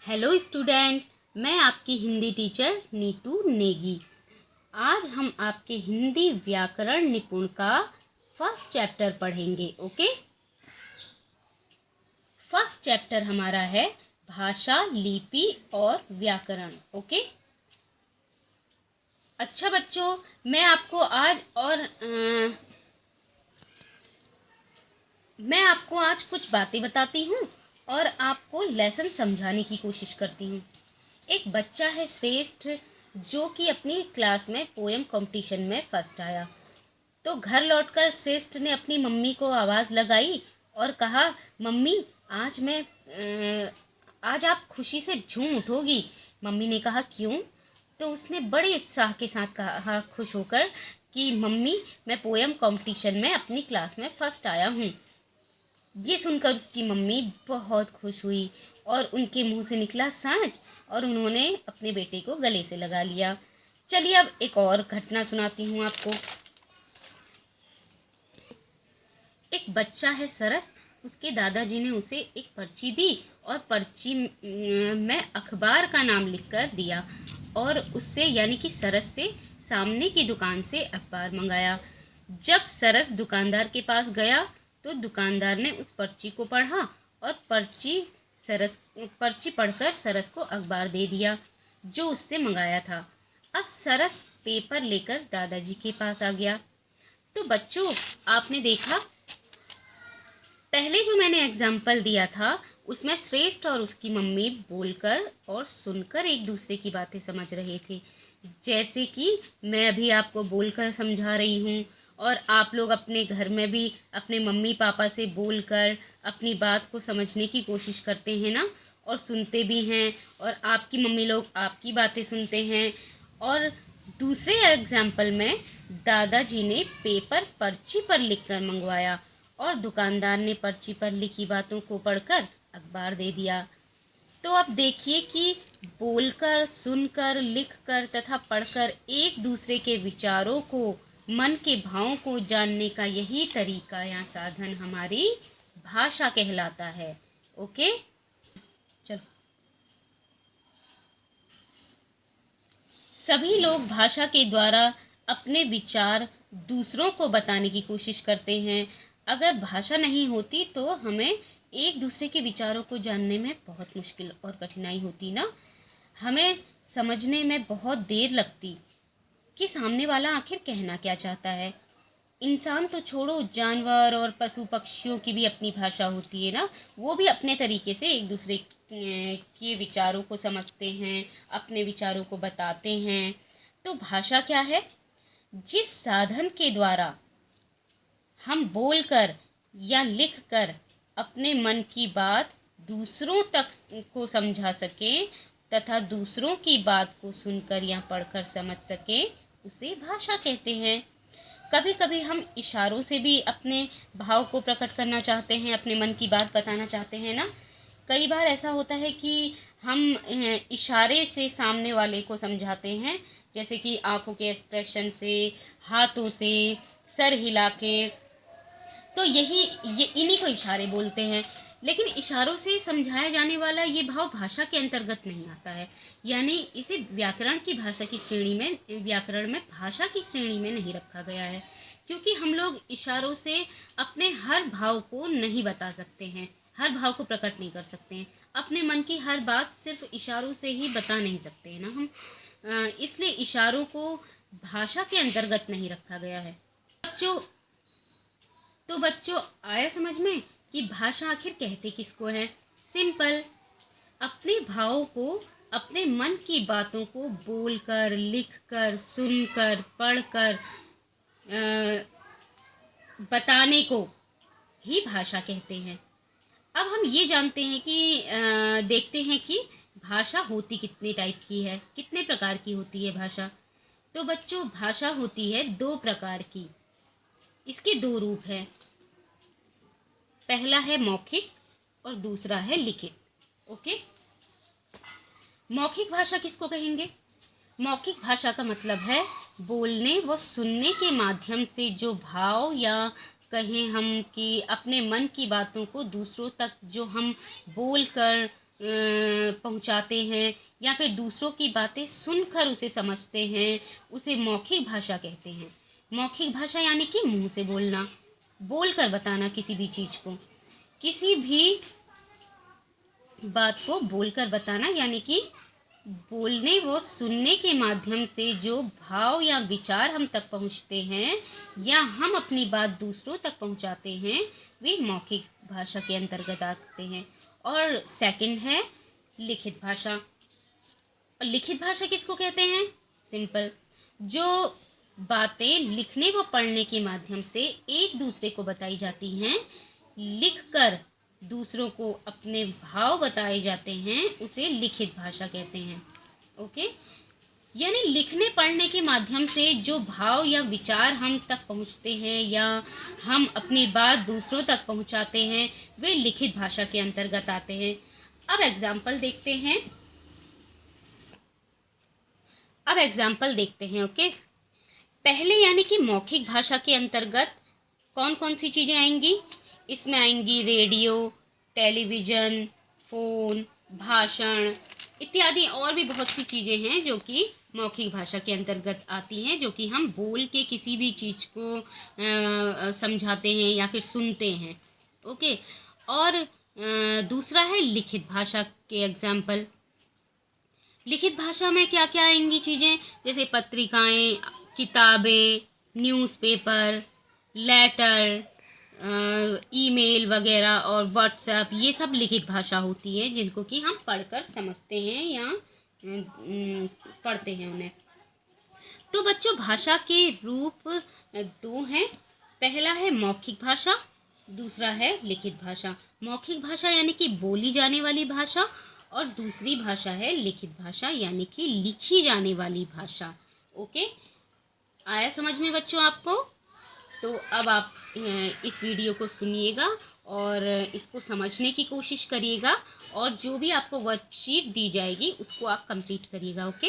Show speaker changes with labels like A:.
A: Hello student, मैं आपकी Hindi teacher Neetu Negi. आज हम आपके हिंदी व्याकरण निपुण का फर्स्ट चैप्टर पढ़ेंगे। ओके, फर्स्ट चैप्टर हमारा है भाषा, लिपि और व्याकरण। ओके, अच्छा बच्चों, मैं आपको आज कुछ बातें बताती हूँ और आपको लेसन समझाने की कोशिश करती हूँ। एक बच्चा है श्रेष्ठ, जो कि अपनी क्लास में पोएम कंपटीशन में फर्स्ट आया। तो घर लौटकर श्रेष्ठ ने अपनी मम्मी को आवाज़ लगाई और कहा, मम्मी आज आप खुशी से झूम उठोगी। मम्मी ने कहा, क्यों? तो उसने बड़े उत्साह के साथ कहा, खुश होकर, कि मम्मी, मैं पोएम कंपटीशन में अपनी क्लास में फर्स्ट आया हूँ। ये सुनकर उसकी मम्मी बहुत खुश हुई और उनके मुंह से निकला सांच, और उन्होंने अपने बेटे को गले से लगा लिया। चलिए अब एक और घटना सुनाती हूँ आपको। एक बच्चा है सरस, उसके दादाजी ने उसे एक पर्ची दी और पर्ची में अखबार का नाम लिखकर दिया और उससे यानी कि सरस से सामने की दुकान से अखबार मंगाया। जब सरस दुकानदार के पास गया तो दुकानदार ने उस पर्ची को पढ़ा और पर्ची पढ़कर सरस को अखबार दे दिया जो उससे मंगाया था। अब सरस पेपर लेकर दादाजी के पास आ गया। तो बच्चों, आपने देखा, पहले जो मैंने एग्जाम्पल दिया था उसमें श्रेष्ठ और उसकी मम्मी बोलकर और सुनकर एक दूसरे की बातें समझ रहे थे, जैसे कि मैं अभी आपको बोलकर समझा रही हूँ, और आप लोग अपने घर में भी अपने मम्मी पापा से बोलकर अपनी बात को समझने की कोशिश करते हैं ना, और सुनते भी हैं, और आपकी मम्मी लोग आपकी बातें सुनते हैं। और दूसरे एग्जाम्पल में दादाजी ने पेपर पर्ची पर लिखकर मंगवाया और दुकानदार ने पर्ची पर लिखी बातों को पढ़कर अखबार दे दिया। तो अब देखिए कि बोलकर, सुनकर, लिखकर तथा पढ़कर एक दूसरे के विचारों को, मन के भावों को जानने का यही तरीका या साधन हमारी भाषा कहलाता है। ओके, चलो। सभी लोग भाषा के द्वारा अपने विचार दूसरों को बताने की कोशिश करते हैं। अगर भाषा नहीं होती तो हमें एक दूसरे के विचारों को जानने में बहुत मुश्किल और कठिनाई होती ना, हमें समझने में बहुत देर लगती कि सामने वाला आखिर कहना क्या चाहता है। इंसान तो छोड़ो, जानवर और पशु पक्षियों की भी अपनी भाषा होती है ना, वो भी अपने तरीके से एक दूसरे के विचारों को समझते हैं, अपने विचारों को बताते हैं। तो भाषा क्या है? जिस साधन के द्वारा हम बोलकर या लिखकर अपने मन की बात दूसरों तक को समझा सकें तथा दूसरों की बात को सुनकर या पढ़कर समझ सकें, उसे भाषा कहते हैं। कभी कभी हम इशारों से भी अपने भाव को प्रकट करना चाहते हैं, अपने मन की बात बताना चाहते हैं ना। कई बार ऐसा होता है कि हम इशारे से सामने वाले को समझाते हैं, जैसे कि आंखों के एक्सप्रेशन से, हाथों से, सर हिला के। तो ये इन्हीं को इशारे बोलते हैं। लेकिन इशारों से समझाया जाने वाला ये भाव भाषा के अंतर्गत नहीं आता है, यानी इसे व्याकरण की भाषा की श्रेणी में, व्याकरण में भाषा की श्रेणी में नहीं रखा गया है, क्योंकि हम लोग इशारों से अपने हर भाव को नहीं बता सकते हैं, हर भाव को प्रकट नहीं कर सकते हैं। अपने मन की हर बात सिर्फ इशारों से ही बता नहीं सकते हैं ना हम। इसलिए इशारों को भाषा के अंतर्गत नहीं रखा गया है। बच्चों, आया समझ में कि भाषा आखिर कहते किसको है? सिंपल, अपने भावों को, अपने मन की बातों को बोलकर, लिखकर, सुनकर, पढ़कर बताने को ही भाषा कहते हैं। अब हम ये जानते हैं कि देखते हैं कि भाषा होती कितने टाइप की है, कितने प्रकार की होती है भाषा। तो बच्चों, भाषा होती है 2 प्रकार की। इसके 2 रूप हैं। पहला है मौखिक और दूसरा है लिखित। ओके, मौखिक भाषा किसको कहेंगे? मौखिक भाषा का मतलब है बोलने व सुनने के माध्यम से जो भाव, या कहें हम कि अपने मन की बातों को दूसरों तक जो हम बोलकर पहुंचाते हैं या फिर दूसरों की बातें सुनकर उसे समझते हैं, उसे मौखिक भाषा कहते हैं। मौखिक भाषा यानी कि मुंह से बोलना, बोलकर बताना किसी भी चीज़ को, किसी भी बात को बोलकर बताना, यानी कि बोलने व सुनने के माध्यम से जो भाव या विचार हम तक पहुंचते हैं या हम अपनी बात दूसरों तक पहुंचाते हैं, वे मौखिक भाषा के अंतर्गत आते हैं। और सेकंड है लिखित भाषा। और लिखित भाषा किसको कहते हैं? सिंपल, जो बातें लिखने व पढ़ने के माध्यम से एक दूसरे को बताई जाती हैं, लिखकर दूसरों को अपने भाव बताए जाते हैं, उसे लिखित भाषा कहते हैं। ओके, यानी लिखने पढ़ने के माध्यम से जो भाव या विचार हम तक पहुंचते हैं या हम अपनी बात दूसरों तक पहुंचाते हैं, वे लिखित भाषा के अंतर्गत आते हैं। अब एग्जाम्पल देखते हैं। ओके, पहले यानी कि मौखिक भाषा के अंतर्गत कौन कौन सी चीज़ें आएंगी? इसमें आएंगी रेडियो, टेलीविज़न, फ़ोन, भाषण इत्यादि और भी बहुत सी चीज़ें हैं जो कि मौखिक भाषा के अंतर्गत आती हैं, जो कि हम बोल के किसी भी चीज़ को समझाते हैं या फिर सुनते हैं। ओके, और दूसरा है लिखित भाषा के एग्जाम्पल। लिखित भाषा में क्या क्या आएंगी चीज़ें? जैसे पत्रिकाएं, किताबें, न्यूज़पेपर, लेटर, ईमेल वगैरह और व्हाट्सएप, ये सब लिखित भाषा होती है जिनको कि हम पढ़कर समझते हैं या पढ़ते हैं उन्हें। तो बच्चों, भाषा के रूप दो हैं। पहला है मौखिक भाषा, दूसरा है लिखित भाषा। मौखिक भाषा यानी कि बोली जाने वाली भाषा, और दूसरी भाषा है लिखित भाषा यानी कि लिखी जाने वाली भाषा। ओके, आया समझ में बच्चों आपको? तो अब आप इस वीडियो को सुनिएगा और इसको समझने की कोशिश करिएगा, और जो भी आपको वर्कशीट दी जाएगी उसको आप कंप्लीट करिएगा। ओके।